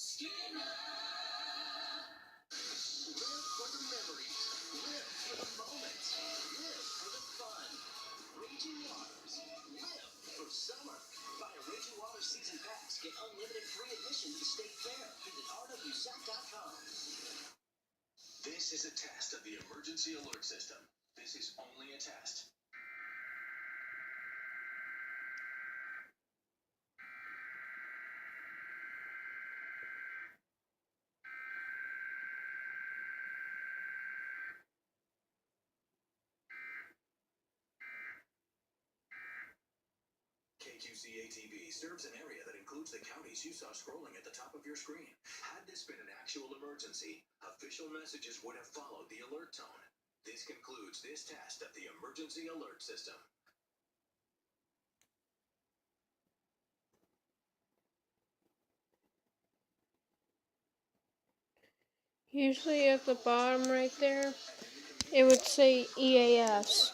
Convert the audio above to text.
Live for the memories. Live for the moments. Live for the fun. Raging Waters. Live for summer. Buy a Raging Waters season pass. Get unlimited free admission to the state fair. Visit rwsac.com. This is a test of the emergency alert system. This is only a test. Kqca TV serves an area that includes the counties you saw scrolling at the top of your screen. Had this been an actual emergency, official messages would have followed the alert tone. This concludes this test of the emergency alert system. Usually at the bottom right there, it would say EAS.